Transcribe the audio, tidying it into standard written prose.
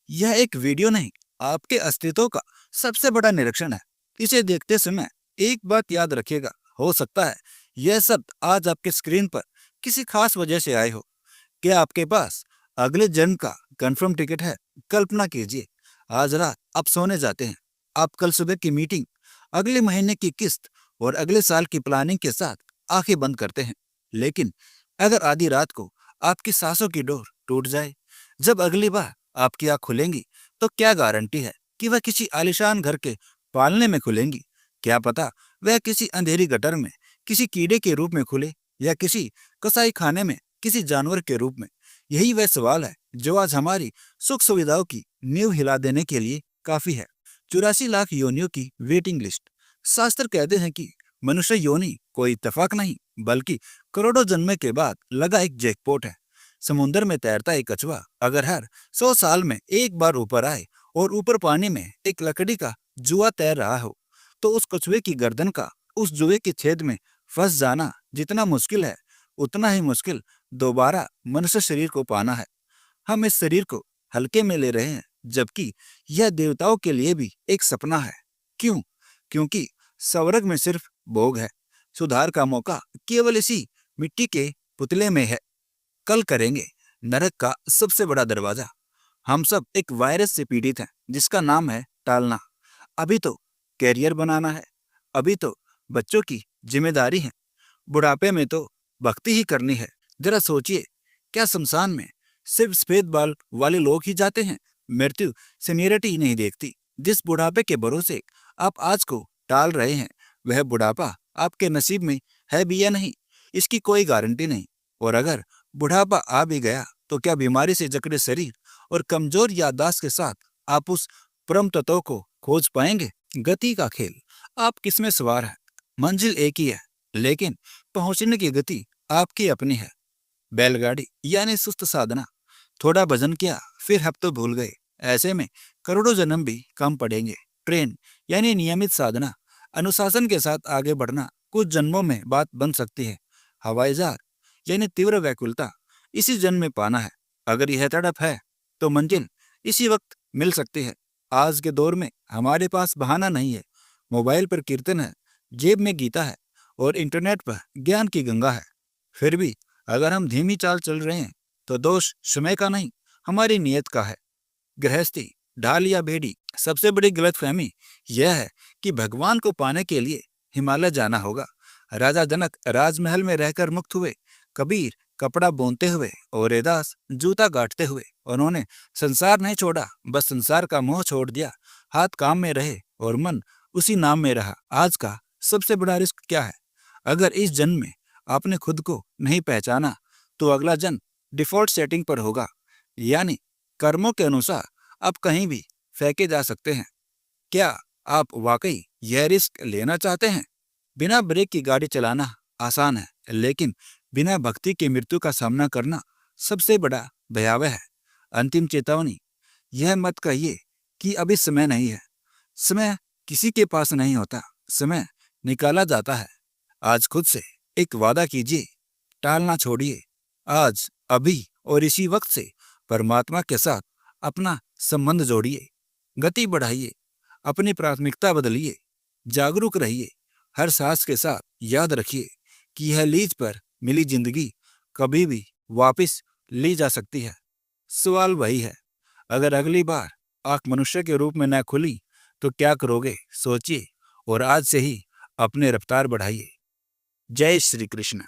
यह एक वीडियो नहीं, आपके अस्तित्व का सबसे बड़ा निरीक्षण है। इसे देखते समय एक बात याद रखिएगा, हो सकता है यह शब्द आज आपके स्क्रीन पर किसी खास वजह से आए हो। क्या आपके पास अगले जन्म का कंफर्म टिकट है? कल्पना कीजिए, आज रात आप सोने जाते हैं। आप कल सुबह की मीटिंग, अगले महीने की किस्त और अगले साल की प्लानिंग के साथ आंखें बंद करते हैं। लेकिन अगर आधी रात को आपकी सांसों की डोर टूट जाए, जब अगली बार आपकी आंख खुलेंगी, तो क्या गारंटी है कि वह किसी आलीशान घर के पालने में खुलेंगी? क्या पता वह किसी अंधेरी गटर में किसी कीड़े के रूप में खुले, या किसी कसाई खाने में किसी जानवर के रूप में। यही वह सवाल है जो आज हमारी सुख सुविधाओं की नींव हिला देने के लिए काफी है। 84 लाख योनियों की वेटिंग लिस्ट। शास्त्र कहते हैं कि मनुष्य योनि कोई इत्तेफाक नहीं, बल्कि करोड़ों जन्म के बाद लगा एक जैकपॉट है। समुद्र में तैरता एक कछुआ अगर हर 100 साल में एक बार ऊपर आए और ऊपर पानी में एक लकड़ी का जुआ तैर रहा हो, तो उस कछुए की गर्दन का उस जुए के छेद में फंस जाना जितना मुश्किल है, उतना ही मुश्किल दोबारा मनुष्य शरीर को पाना है। हम इस शरीर को हल्के में ले रहे हैं, जबकि यह देवताओं के लिए भी एक सपना है। क्यों? क्योंकि स्वर्ग में सिर्फ भोग है, सुधार का मौका केवल इसी मिट्टी के पुतले में है। कल करेंगे नरक का सबसे बड़ा दरवाजा। हम सब एक वायरस से पीड़ित हैं जिसका नाम है टालना। अभी तो कैरियर बनाना है, अभी तो बच्चों की जिम्मेदारी है, बुढ़ापे में तो भक्ति ही करनी है। जरा सोचिए, क्या शमशान में सिर्फ सफेद बाल वाले लोग ही जाते हैं? मृत्यु सीनियरिटी नहीं देखती। जिस बुढ़ापे के भरोसे आप आज को टाल रहे हैं, वह बुढ़ापा आपके नसीब में है भी या नहीं, इसकी कोई गारंटी नहीं। और अगर बुढ़ापा आ भी गया, तो क्या बीमारी से जकड़े शरीर और कमजोर याददाश्त के साथ आप उस परम तत्व को खोज पाएंगे? गति का खेल। आप किसमें सवार हैं? मंजिल एक ही है, लेकिन पहुंचने की गति आपकी अपनी है। बैलगाड़ी यानी सुस्त साधना, थोड़ा भजन किया फिर हफ्तों भूल गए, ऐसे में करोड़ों जन्म भी कम पड़ेंगे। ट्रेन यानी नियमित साधना, अनुशासन के साथ आगे बढ़ना कुछ जन्मों में बात बन सकती है। हवाई जहाज यानी तीव्र व्याकुलता, इसी जन्म में पाना है। अगर यह तड़प है, तो मंजिल इसी वक्त मिल सकती है। आज के दौर में हमारे पास बहाना नहीं है। मोबाइल पर कीर्तन है, जेब में गीता है और इंटरनेट पर ज्ञान की गंगा है। फिर भी अगर हम धीमी चाल चल रहे हैं, तो दोष समय का नहीं, हमारी नीयत का है। गृहस्थी, ढाल या बेड़ी। सबसे बड़ी गलतफहमी यह है कि भगवान को पाने के लिए हिमालय जाना होगा। राजा जनक राजमहल में रहकर मुक्त हुए, कबीर कपड़ा बुनते हुए और रैदास जूता गांठते हुए। उन्होंने संसार नहीं छोड़ा, बस संसार का मोह छोड़ दिया। हाथ काम में रहे और मन उसी नाम में रहा। आज का सबसे बड़ा रिस्क क्या है? अगर इस जन्म में आपने खुद को नहीं पहचाना, तो अगला जन्म डिफॉल्ट सेटिंग पर होगा, यानी कर्मों के अनुसार आप कहीं भी फेंके जा सकते हैं। क्या आप वाकई यह रिस्क लेना चाहते हैं? बिना ब्रेक की गाड़ी चलाना आसान है, लेकिन बिना भक्ति के मृत्यु का सामना करना सबसे बड़ा भयावह है। अंतिम चेतावनी, यह मत कहिए कि अभी समय नहीं है। समय किसी के पास नहीं होता, समय निकाला जाता है। आज खुद से एक वादा कीजिए, टालना छोड़िए। आज, अभी और इसी वक्त से परमात्मा के साथ अपना संबंध जोड़िए। गति बढ़ाइए, अपनी प्राथमिकता बदलिए, जागरूक रहिए। हर सांस के साथ याद रखिए कि यह लीज पर मिली जिंदगी कभी भी वापस ली जा सकती है। सवाल वही है, अगर अगली बार आंख मनुष्य के रूप में न खुली, तो क्या करोगे? सोचिए और आज से ही अपने रफ्तार बढ़ाइए। जय श्री कृष्ण।